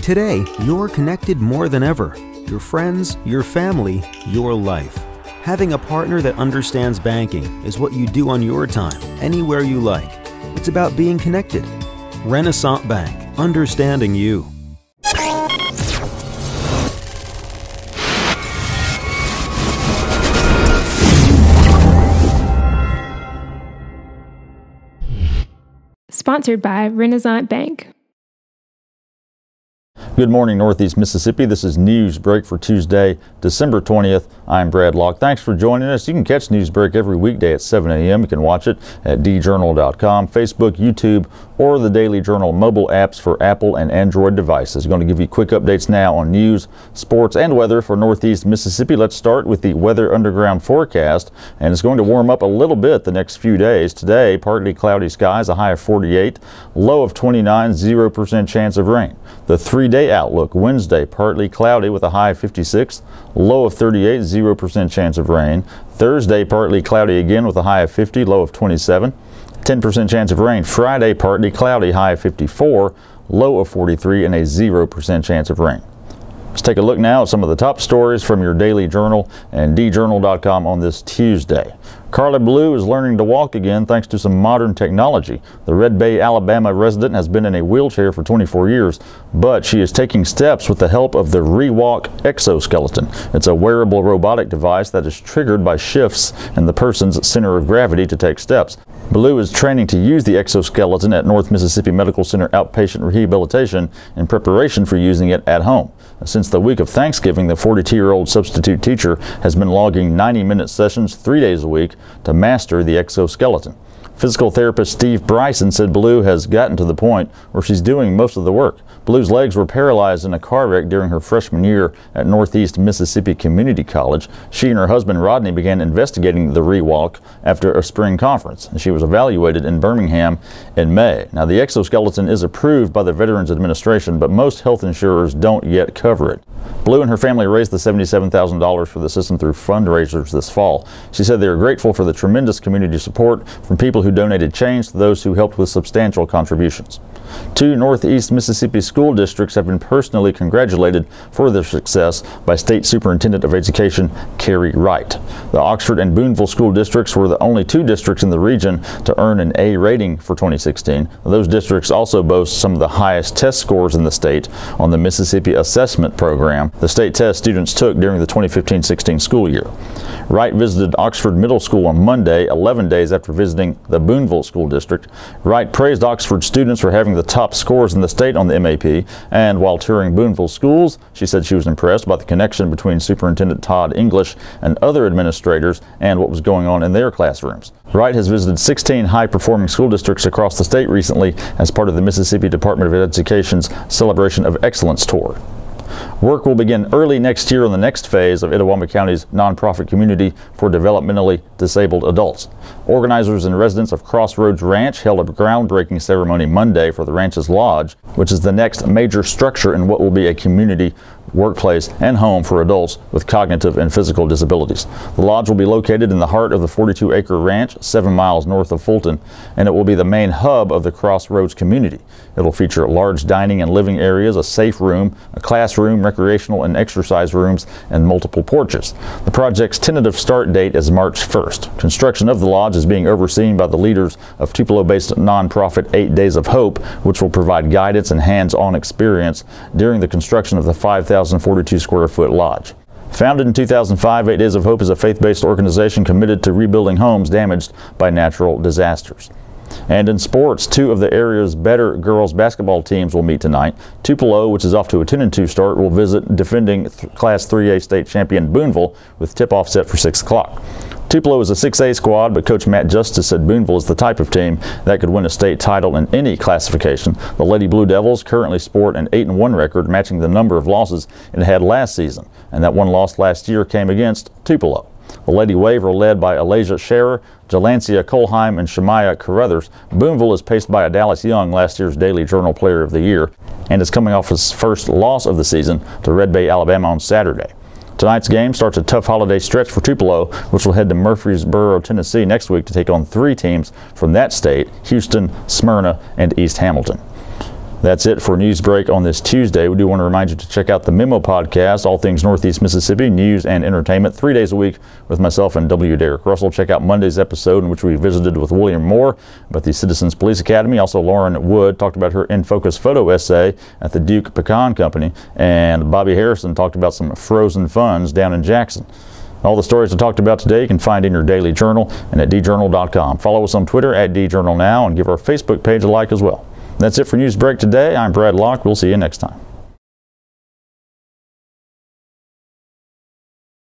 Today, you're connected more than ever. Your friends, your family, your life. Having a partner that understands banking is what you do on your time, anywhere you like. It's about being connected. Renaissance Bank, understanding you. Sponsored by Renaissance Bank. Good morning, Northeast Mississippi. This is Newsbreak for Tuesday, December 20th. I'm Brad Locke. Thanks for joining us. You can catch Newsbreak every weekday at 7 a.m. You can watch it at djournal.com, Facebook, YouTube, or the Daily Journal mobile apps for Apple and Android devices. I'm going to give you quick updates now on news, sports, and weather for Northeast Mississippi. Let's start with the Weather Underground forecast, and it's going to warm up a little bit the next few days. Today, partly cloudy skies, a high of 48, low of 29, 0% chance of rain. The 3-day outlook: Wednesday, partly cloudy with a high of 56, low of 38, 0% chance of rain. Thursday, partly cloudy again with a high of 50, low of 27, 10% chance of rain. Friday, partly cloudy, high of 54, low of 43, and a 0% chance of rain. Let's take a look now at some of the top stories from your Daily Journal and djournal.com on this Tuesday. Carla Blue is learning to walk again thanks to some modern technology. The Red Bay, Alabama resident has been in a wheelchair for 24 years, but she is taking steps with the help of the ReWalk exoskeleton. It's a wearable robotic device that is triggered by shifts in the person's center of gravity to take steps. Blue is training to use the exoskeleton at North Mississippi Medical Center Outpatient Rehabilitation in preparation for using it at home. Since the week of Thanksgiving, the 42-year-old substitute teacher has been logging 90-minute sessions 3 days a week to master the exoskeleton. Physical therapist Steve Bryson said Blue has gotten to the point where she's doing most of the work. Blue's legs were paralyzed in a car wreck during her freshman year at Northeast Mississippi Community College. She and her husband Rodney began investigating the ReWalk after a spring conference. She was evaluated in Birmingham in May. Now, the exoskeleton is approved by the Veterans Administration, but most health insurers don't yet cover it. Blue and her family raised the $77,000 for the system through fundraisers this fall. She said they are grateful for the tremendous community support from people who donated change to those who helped with substantial contributions. 2 Northeast Mississippi school districts have been personally congratulated for their success by State Superintendent of Education Carrie Wright. The Oxford and Boonville school districts were the only 2 districts in the region to earn an A rating for 2016. Those districts also boast some of the highest test scores in the state on the Mississippi Assessment Program, the state test students took during the 2015-16 school year. Wright visited Oxford Middle School on Monday, 11 days after visiting the Boonville School District. Wright praised Oxford students for having the top scores in the state on the MAP, and while touring Boonville schools, she said she was impressed by the connection between Superintendent Todd English and other administrators and what was going on in their classrooms. Wright has visited 16 high-performing school districts across the state recently as part of the Mississippi Department of Education's Celebration of Excellence Tour. Work will begin early next year on the next phase of Itawamba County's nonprofit community for developmentally disabled adults. Organizers and residents of Crossroads Ranch held a groundbreaking ceremony Monday for the ranch's lodge, which is the next major structure in what will be a community, workplace, and home for adults with cognitive and physical disabilities. The lodge will be located in the heart of the 42-acre ranch, 7 miles north of Fulton, and it will be the main hub of the Crossroads community. It will feature large dining and living areas, a safe room, a classroom, recreational and exercise rooms, and multiple porches. The project's tentative start date is March 1st. Construction of the lodge is being overseen by the leaders of Tupelo-based nonprofit 8 Days of Hope, which will provide guidance and hands-on experience during the construction of the 5,042 square foot lodge. Founded in 2005, 8 Days of Hope is a faith-based organization committed to rebuilding homes damaged by natural disasters. And in sports, 2 of the area's better girls basketball teams will meet tonight. Tupelo, which is off to a 10-2 start, will visit defending Class 3A state champion Boonville with tip-off set for 6 o'clock. Tupelo is a 6A squad, but Coach Matt Justice said Boonville is the type of team that could win a state title in any classification. The Lady Blue Devils currently sport an 8-1 record, matching the number of losses it had last season, and that one loss last year came against Tupelo. The Lady Wave are led by Alasia Scherer, Jalancia Colheim, and Shemaiah Carruthers. Boonville is paced by a Dallas Young, last year's Daily Journal Player of the Year, and is coming off his first loss of the season to Red Bay, Alabama on Saturday. Tonight's game starts a tough holiday stretch for Tupelo, which will head to Murfreesboro, Tennessee next week to take on 3 teams from that state: Houston, Smyrna, and East Hamilton. That's it for Newsbreak on this Tuesday. We do want to remind you to check out the Memo podcast, all things Northeast Mississippi, news and entertainment, 3 days a week with myself and W. Derek Russell. Check out Monday's episode in which we visited with William Moore about the Citizens Police Academy. Also, Lauren Wood talked about her In Focus photo essay at the Duke Pecan Company. And Bobby Harrison talked about some frozen funds down in Jackson. All the stories I talked about today you can find in your Daily Journal and at djournal.com. Follow us on Twitter at djournalnow and give our Facebook page a like as well. That's it for Newsbreak today. I'm Brad Locke. We'll see you next time.